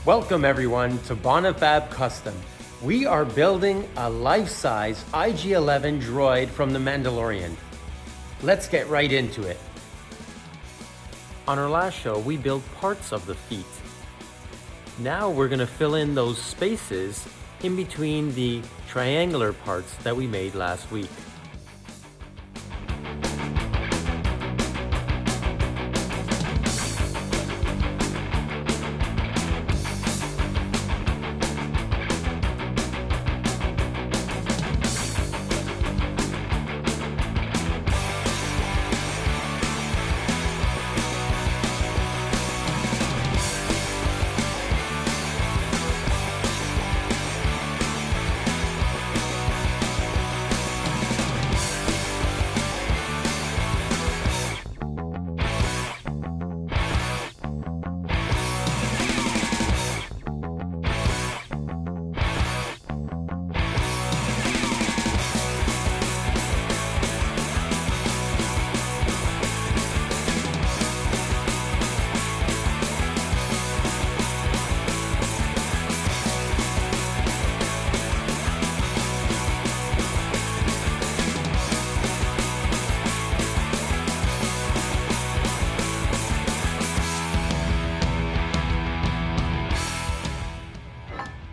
Welcome everyone to Bonifabcustom. We are building a life-size IG-11 droid from the Mandalorian. Let's get right into it. On our last show, we built parts of the feet. Now we're going to fill in those spaces in between the triangular parts that we made last week.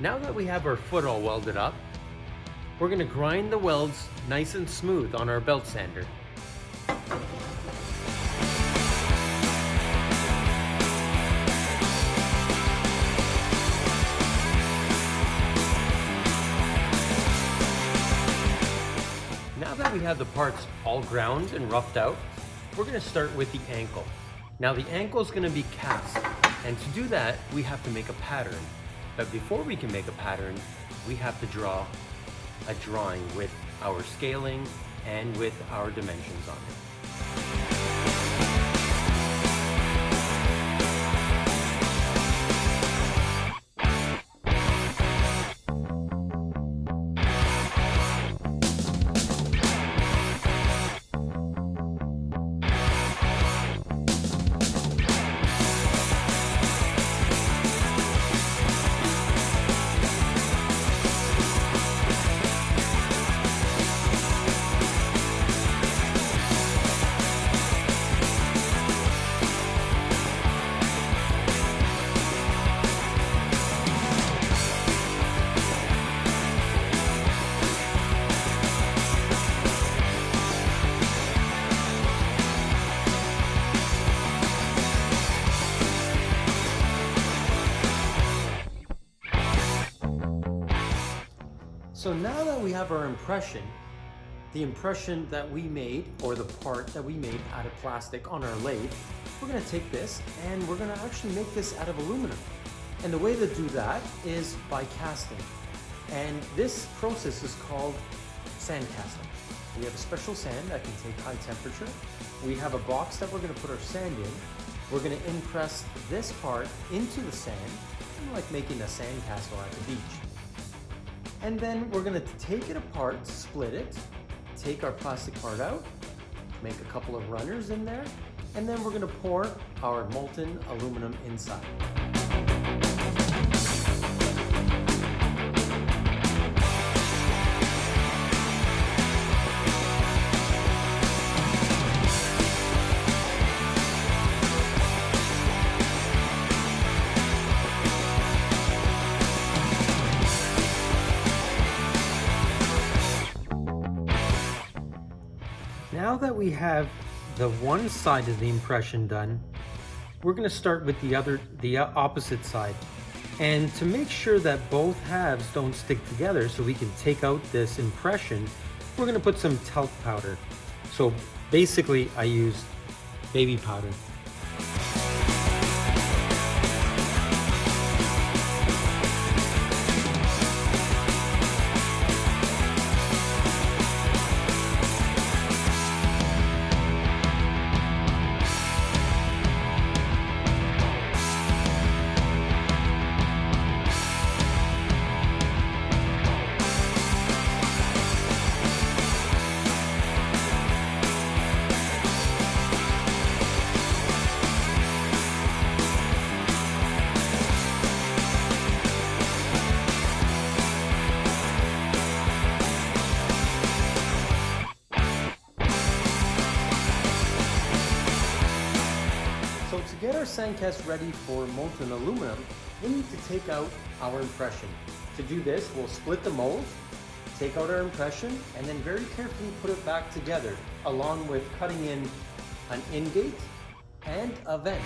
Now that we have our foot all welded up, we're going to grind the welds nice and smooth on our belt sander. Now that we have the parts all ground and roughed out, we're going to start with the ankle. Now the ankle is going to be cast, and to do that we have to make a pattern. But before we can make a pattern, we have to draw a drawing with our scaling and with our dimensions on it. So now that we have our impression, the impression that we made, or the part that we made out of plastic on our lathe, we're going to take this and we're going to actually make this out of aluminum. And the way to do that is by casting. And this process is called sand casting. We have a special sand that can take high temperature. We have a box that we're going to put our sand in. We're going to impress this part into the sand, kind of like making a sand castle at the beach. And then we're going to take it apart, split it, take our plastic part out, make a couple of runners in there, and then we're going to pour our molten aluminum inside. Now that we have the one side of the impression done, we're going to start with the opposite side. And to make sure that both halves don't stick together so we can take out this impression, we're going to put some talc powder. So basically I use baby powder. sandcast ready for molten aluminum, we need to take out our impression. To do this, we'll split the mold, take out our impression, and then very carefully put it back together, along with cutting in an in-gate and a vent.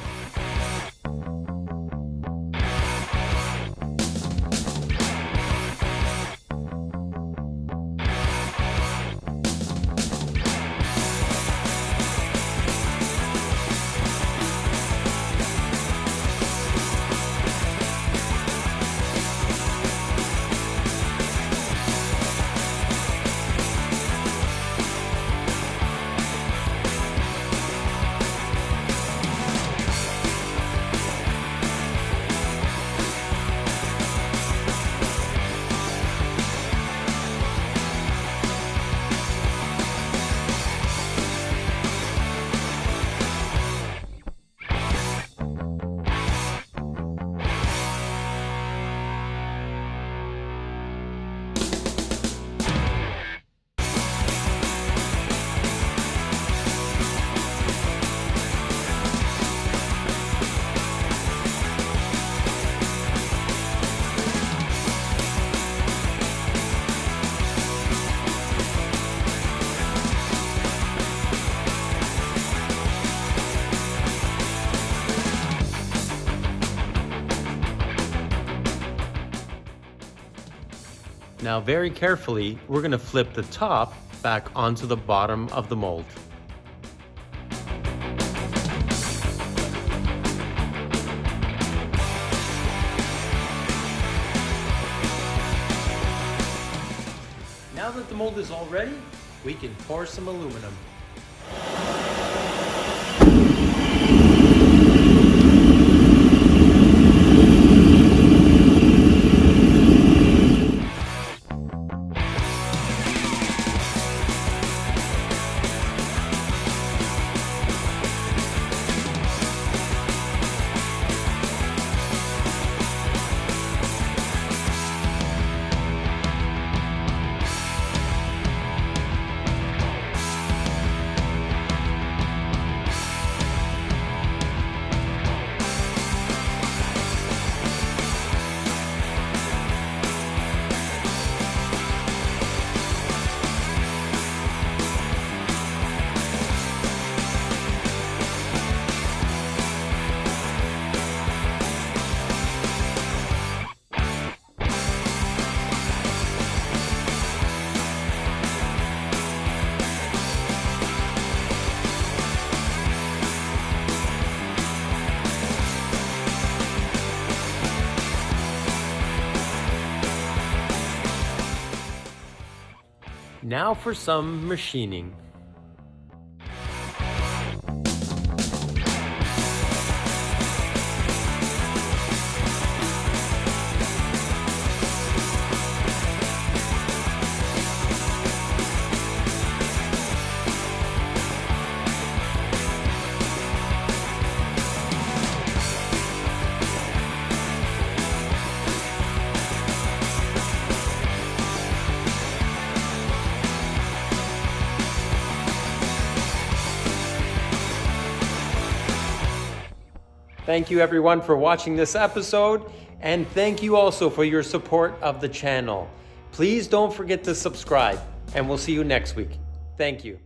Now very carefully, we're going to flip the top back onto the bottom of the mold. Now that the mold is all ready, we can pour some aluminum. Now for some machining. Thank you everyone for watching this episode, and thank you also for your support of the channel. Please don't forget to subscribe, and we'll see you next week. Thank you.